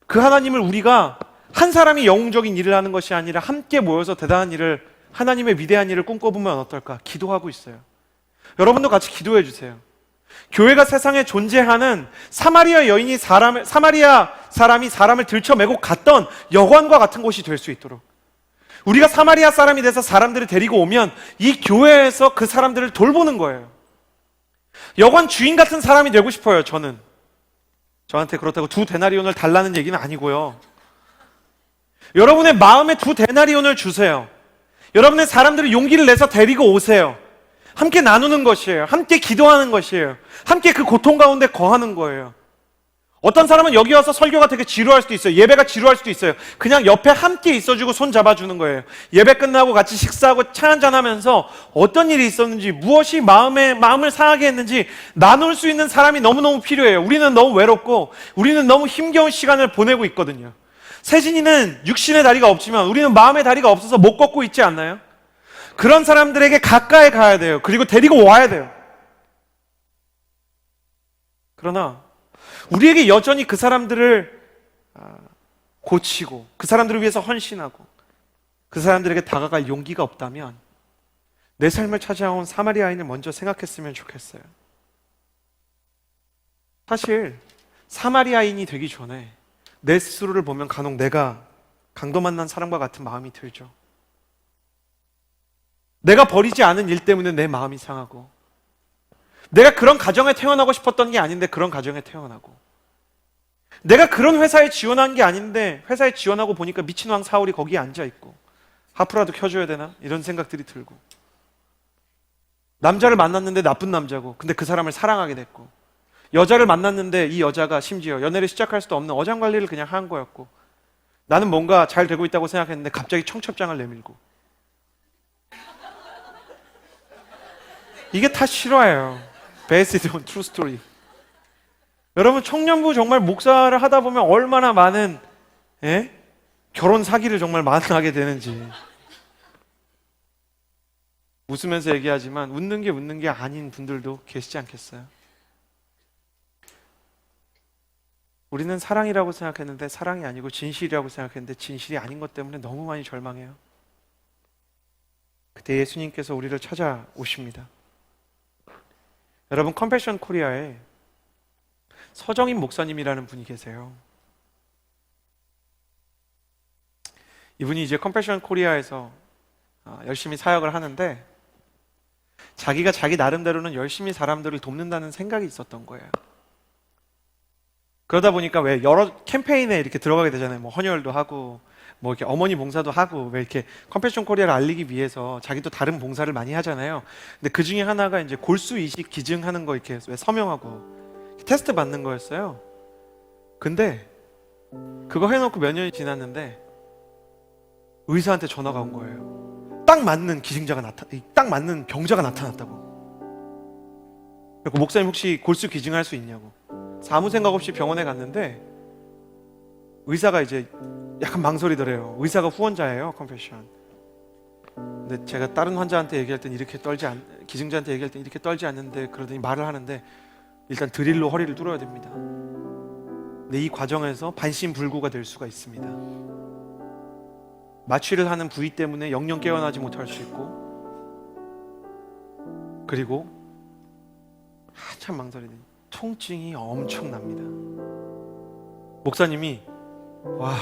Speaker 2: 그 하나님을 우리가 한 사람이 영웅적인 일을 하는 것이 아니라 함께 모여서 대단한 일을, 하나님의 위대한 일을 꿈꿔보면 어떨까? 기도하고 있어요. 여러분도 같이 기도해 주세요. 교회가 세상에 존재하는 사마리아 여인이 사마리아 사람이 사람을 들쳐매고 갔던 여관과 같은 곳이 될 수 있도록, 우리가 사마리아 사람이 돼서 사람들을 데리고 오면 이 교회에서 그 사람들을 돌보는 거예요. 여관 주인 같은 사람이 되고 싶어요. 저는. 저한테 그렇다고 2데나리온을 달라는 얘기는 아니고요. 여러분의 마음에 2데나리온을 주세요. 여러분의 사람들이 용기를 내서 데리고 오세요. 함께 나누는 것이에요. 함께 기도하는 것이에요. 함께 그 고통 가운데 거하는 거예요. 어떤 사람은 여기 와서 설교가 되게 지루할 수도 있어요. 예배가 지루할 수도 있어요. 그냥 옆에 함께 있어주고 손 잡아주는 거예요. 예배 끝나고 같이 식사하고 차 한잔하면서 어떤 일이 있었는지, 무엇이 마음을 상하게 했는지 나눌 수 있는 사람이 너무너무 필요해요. 우리는 너무 외롭고 우리는 너무 힘겨운 시간을 보내고 있거든요. 세진이는 육신의 다리가 없지만 우리는 마음의 다리가 없어서 못 걷고 있지 않나요? 그런 사람들에게 가까이 가야 돼요. 그리고 데리고 와야 돼요. 그러나 우리에게 여전히 그 사람들을 고치고 그 사람들을 위해서 헌신하고 그 사람들에게 다가갈 용기가 없다면 내 삶을 찾아온 사마리아인을 먼저 생각했으면 좋겠어요. 사실 사마리아인이 되기 전에 내 스스로를 보면 간혹 내가 강도 만난 사람과 같은 마음이 들죠. 내가 버리지 않은 일 때문에 내 마음이 상하고, 내가 그런 가정에 태어나고 싶었던 게 아닌데 그런 가정에 태어나고, 내가 그런 회사에 지원한 게 아닌데 회사에 지원하고 보니까 미친 왕 사울이 거기에 앉아있고 하프라도 켜줘야 되나? 이런 생각들이 들고, 남자를 만났는데 나쁜 남자고 근데 그 사람을 사랑하게 됐고, 여자를 만났는데 이 여자가 심지어 연애를 시작할 수도 없는 어장관리를 그냥 한 거였고, 나는 뭔가 잘 되고 있다고 생각했는데 갑자기 청첩장을 내밀고, 이게 다 실화예요. Based on true story. 여러분, 청년부 정말 목사를 하다 보면 얼마나 많은 결혼 사기를 정말 만나게 되는지. 웃으면서 얘기하지만 웃는 게 아닌 분들도 계시지 않겠어요? 우리는 사랑이라고 생각했는데 사랑이 아니고 진실이라고 생각했는데 진실이 아닌 것 때문에 너무 많이 절망해요. 그때 예수님께서 우리를 찾아오십니다. 여러분, 컴패션 코리아에 서정인 목사님이라는 분이 계세요. 이분이 이제 컴패션 코리아에서 열심히 사역을 하는데, 자기가 자기 나름대로는 열심히 사람들을 돕는다는 생각이 있었던 거예요. 그러다 보니까 왜 여러 캠페인에 이렇게 들어가게 되잖아요. 뭐 헌혈도 하고, 뭐 이렇게 어머니 봉사도 하고, 왜 이렇게 컴패션 코리아를 알리기 위해서 자기도 다른 봉사를 많이 하잖아요. 근데 그 중에 하나가 이제 골수 이식 기증하는 거 이렇게 왜 서명하고 테스트 받는 거였어요. 근데 그거 해놓고 몇 년이 지났는데 의사한테 전화가 온 거예요. 딱 맞는 딱 맞는 병자가 나타났다고. 그리고 목사님 혹시 골수 기증할 수 있냐고. 아무 생각 없이 병원에 갔는데 의사가 이제 약간 망설이더래요. 의사가 후원자예요, 컴패션. 근데 제가 다른 환자한테 얘기할 땐 이렇게 떨지 기증자한테 얘기할 때 이렇게 떨지 않는데, 그러더니 말을 하는데 일단 드릴로 허리를 뚫어야 됩니다. 근데 이 과정에서 반신불구가 될 수가 있습니다. 마취를 하는 부위 때문에 영영 깨어나지 못할 수 있고, 그리고 한참 망설이더니 통증이 엄청납니다. 목사님이 와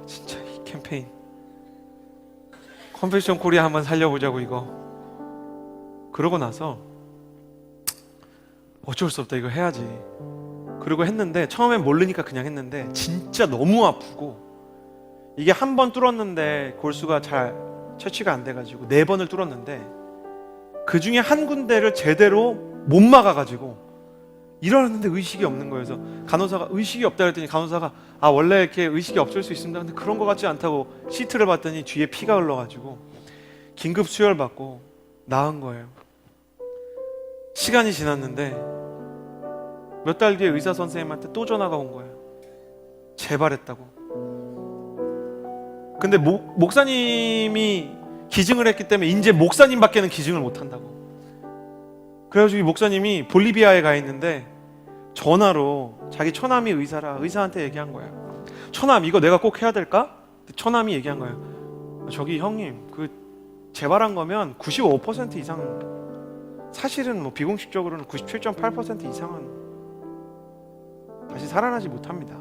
Speaker 2: 진짜 이 캠페인 컴패션 코리아 한번 살려보자고 이거 그러고 나서 어쩔 수 없다 이거 해야지 그러고 했는데, 처음엔 모르니까 그냥 했는데 진짜 너무 아프고, 이게 한 번 뚫었는데 골수가 잘 채취가 안 돼가지고 4번을 뚫었는데 그 중에 한 군데를 제대로 못 막아가지고 일어났는데 의식이 없는 거예요. 그래서 간호사가 의식이 없다 그랬더니 간호사가 원래 이렇게 의식이 없을 수 있습니다. 근데 그런 것 같지 않다고 CT를 봤더니 뒤에 피가 흘러가지고 긴급 수혈 받고 나은 거예요. 시간이 지났는데 몇 달 뒤에 의사 선생님한테 또 전화가 온 거예요. 재발했다고. 근데 목사님이 기증을 했기 때문에 이제 목사님밖에는 기증을 못 한다고. 그래가지고 이 목사님이 볼리비아에 가 있는데 전화로 자기 처남이 의사라 의사한테 얘기한 거예요. 처남 이거 내가 꼭 해야 될까? 처남이 얘기한 거예요. 저기 형님 그 재발한 거면 95% 이상, 사실은 뭐 비공식적으로는 97.8% 이상은 다시 살아나지 못합니다.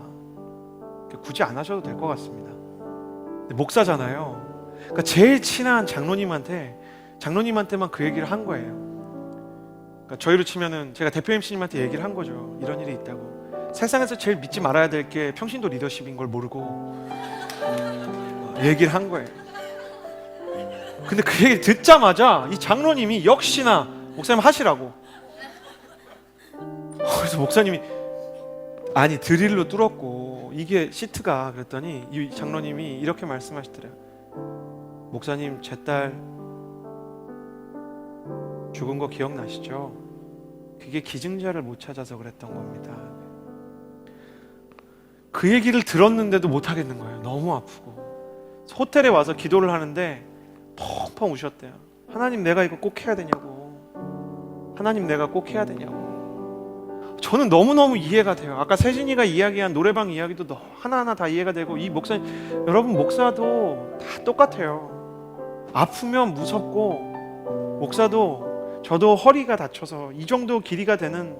Speaker 2: 굳이 안 하셔도 될 것 같습니다. 근데 목사잖아요. 그러니까 제일 친한 장로님한테만 그 얘기를 한 거예요. 그러니까 저희로 치면은 제가 대표 MC님한테 얘기를 한 거죠. 이런 일이 있다고. 세상에서 제일 믿지 말아야 될 게 평신도 리더십인 걸 모르고 얘기를 한 거예요. 근데 그 얘기를 듣자마자 이 장로님이 역시나 목사님 하시라고. 그래서 목사님이 아니 드릴로 뚫었고 이게 시트가, 그랬더니 이 장로님이 이렇게 말씀하시더래요. 목사님 제 딸 죽은 거 기억나시죠? 그게 기증자를 못 찾아서 그랬던 겁니다. 그 얘기를 들었는데도 못 하겠는 거예요. 너무 아프고. 호텔에 와서 기도를 하는데 펑펑 우셨대요. 하나님 내가 이거 꼭 해야 되냐고. 하나님 내가 꼭 해야 되냐고. 저는 너무너무 이해가 돼요. 아까 세진이가 이야기한 노래방 이야기도 하나하나 다 이해가 되고, 이 목사님, 여러분 목사도 다 똑같아요. 아프면 무섭고, 목사도 저도 허리가 다쳐서 이 정도 길이가 되는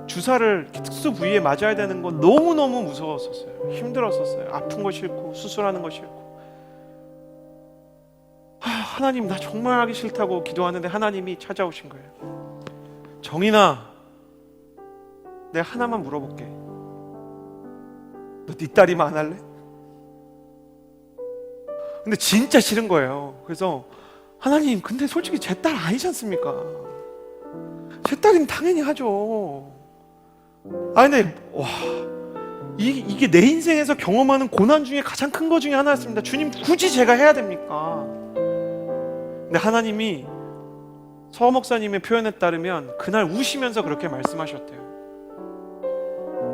Speaker 2: 주사를 특수 부위에 맞아야 되는 건 너무너무 무서웠었어요. 힘들었었어요. 아픈 거 싫고 수술하는 거 싫고. 하나님 나 정말 하기 싫다고 기도하는데 하나님이 찾아오신 거예요. 정인아 내가 하나만 물어볼게. 너 네 딸이면 안 할래? 근데 진짜 싫은 거예요. 그래서 하나님 근데 솔직히 제 딸 아니지 않습니까? 제 딸이면 당연히 하죠. 근데 와 이게 내 인생에서 경험하는 고난 중에 가장 큰 거 중에 하나였습니다. 주님 굳이 제가 해야 됩니까? 근데 하나님이 서 목사님의 표현에 따르면 그날 우시면서 그렇게 말씀하셨대요.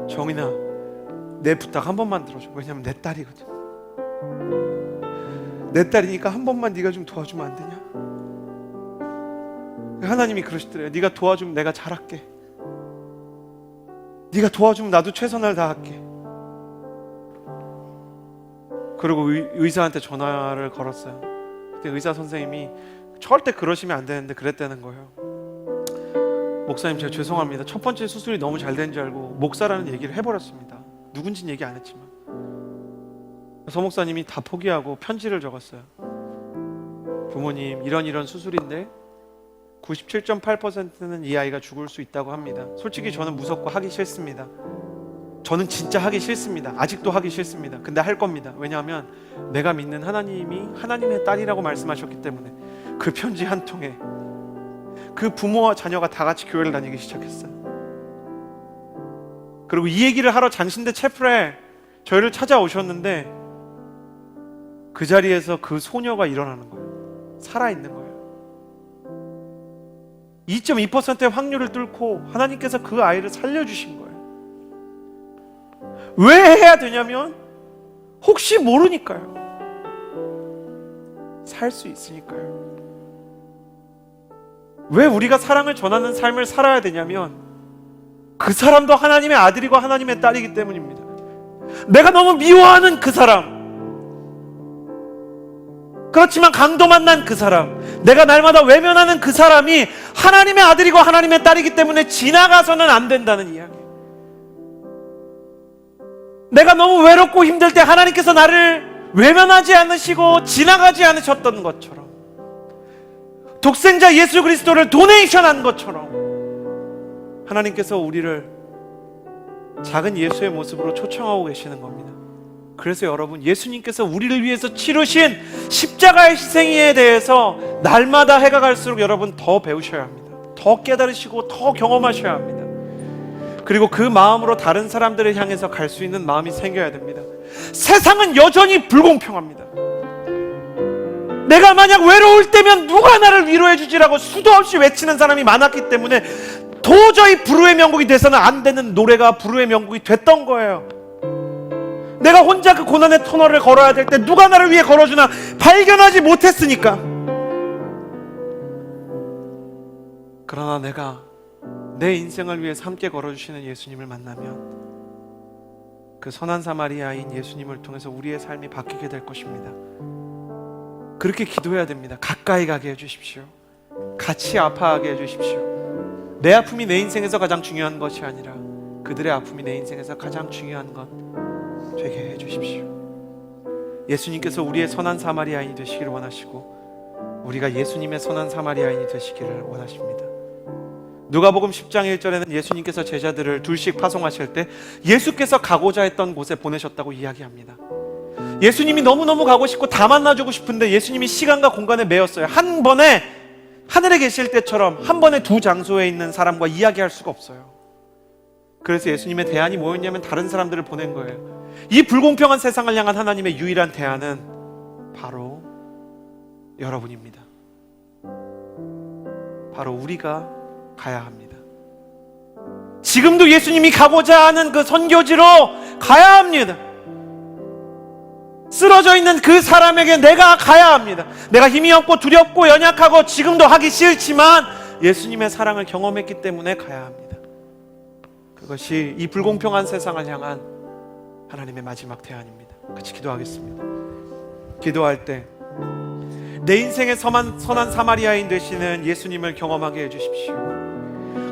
Speaker 2: 정인아 내 부탁 한 번만 들어줘. 왜냐면 내 딸이거든. 내 딸이니까 한 번만 네가 좀 도와주면 안 되냐? 하나님이 그러시더래요. 네가 도와주면 내가 잘할게. 네가 도와주면 나도 최선을 다할게. 그리고 의사한테 전화를 걸었어요. 그때 의사 선생님이 절대 그러시면 안 되는데 그랬다는 거예요. 목사님 제가 죄송합니다. 첫 번째 수술이 너무 잘 된 줄 알고 목사라는 얘기를 해버렸습니다. 누군지는 얘기 안 했지만. 서 목사님이 다 포기하고 편지를 적었어요. 부모님 이런 수술인데 97.8%는 이 아이가 죽을 수 있다고 합니다. 솔직히 저는 무섭고 하기 싫습니다. 저는 진짜 하기 싫습니다. 아직도 하기 싫습니다. 근데 할 겁니다. 왜냐하면 내가 믿는 하나님이 하나님의 딸이라고 말씀하셨기 때문에. 그 편지 한 통에 그 부모와 자녀가 다 같이 교회를 다니기 시작했어요. 그리고 이 얘기를 하러 장신대 채플에 저희를 찾아오셨는데 그 자리에서 그 소녀가 일어나는 거예요. 살아있는 거예요. 2.2%의 확률을 뚫고 하나님께서 그 아이를 살려주신 거예요. 왜 해야 되냐면 혹시 모르니까요. 살 수 있으니까요. 왜 우리가 사랑을 전하는 삶을 살아야 되냐면 그 사람도 하나님의 아들이고 하나님의 딸이기 때문입니다. 내가 너무 미워하는 그 사람, 그렇지만 강도 만난 그 사람, 내가 날마다 외면하는 그 사람이 하나님의 아들이고 하나님의 딸이기 때문에 지나가서는 안 된다는 이야기. 내가 너무 외롭고 힘들 때 하나님께서 나를 외면하지 않으시고 지나가지 않으셨던 것처럼, 독생자 예수 그리스도를 도네이션한 것처럼 하나님께서 우리를 작은 예수의 모습으로 초청하고 계시는 겁니다. 그래서 여러분, 예수님께서 우리를 위해서 치르신 십자가의 희생에 대해서 날마다 해가 갈수록 여러분 더 배우셔야 합니다. 더 깨달으시고 더 경험하셔야 합니다. 그리고 그 마음으로 다른 사람들을 향해서 갈 수 있는 마음이 생겨야 됩니다. 세상은 여전히 불공평합니다. 내가 만약 외로울 때면 누가 나를 위로해 주지라고 수도 없이 외치는 사람이 많았기 때문에 도저히 불후의 명곡이 돼서는 안 되는 노래가 불후의 명곡이 됐던 거예요. 내가 혼자 그 고난의 터널을 걸어야 될 때 누가 나를 위해 걸어주나 발견하지 못했으니까. 그러나 내가 내 인생을 위해서 함께 걸어주시는 예수님을 만나면 그 선한 사마리아인 예수님을 통해서 우리의 삶이 바뀌게 될 것입니다. 그렇게 기도해야 됩니다. 가까이 가게 해주십시오. 같이 아파하게 해주십시오. 내 아픔이 내 인생에서 가장 중요한 것이 아니라 그들의 아픔이 내 인생에서 가장 중요한 것 되게 해주십시오. 예수님께서 우리의 선한 사마리아인이 되시기를 원하시고 우리가 예수님의 선한 사마리아인이 되시기를 원하십니다. 누가복음 10장 1절에는 예수님께서 제자들을 둘씩 파송하실 때 예수께서 가고자 했던 곳에 보내셨다고 이야기합니다. 예수님이 너무너무 가고 싶고 다 만나주고 싶은데 예수님이 시간과 공간에 매였어요. 한 번에 하늘에 계실 때처럼 한 번에 두 장소에 있는 사람과 이야기할 수가 없어요. 그래서 예수님의 대안이 뭐였냐면 다른 사람들을 보낸 거예요. 이 불공평한 세상을 향한 하나님의 유일한 대안은 바로 여러분입니다. 바로 우리가 가야 합니다. 지금도 예수님이 가고자 하는 그 선교지로 가야 합니다. 쓰러져 있는 그 사람에게 내가 가야 합니다. 내가 힘이 없고 두렵고 연약하고 지금도 하기 싫지만 예수님의 사랑을 경험했기 때문에 가야 합니다. 그것이 이 불공평한 세상을 향한 하나님의 마지막 대안입니다. 같이 기도하겠습니다. 기도할 때 내 인생의 선한 사마리아인 되시는 예수님을 경험하게 해주십시오.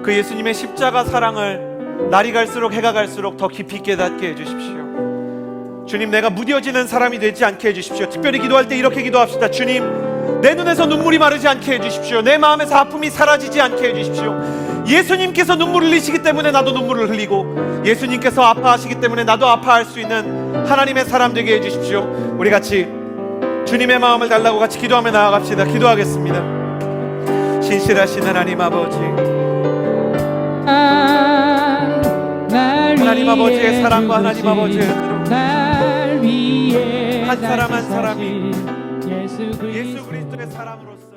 Speaker 2: 그 예수님의 십자가 사랑을 날이 갈수록 해가 갈수록 더 깊이 깨닫게 해주십시오. 주님, 내가 무뎌지는 사람이 되지 않게 해주십시오. 특별히 기도할 때 이렇게 기도합시다. 주님, 내 눈에서 눈물이 마르지 않게 해주십시오. 내 마음에서 아픔이 사라지지 않게 해주십시오. 예수님께서 눈물을 흘리시기 때문에 나도 눈물을 흘리고 예수님께서 아파하시기 때문에 나도 아파할 수 있는 하나님의 사람 되게 해주십시오. 우리 같이 주님의 마음을 달라고 같이 기도하며 나아갑시다. 기도하겠습니다. 신실하신 하나님 아버지, 하나님 아버지의 사랑과 하나님 아버지의 은혜로 한 사람 한 사람이 예수 그리스도의 사랑으로서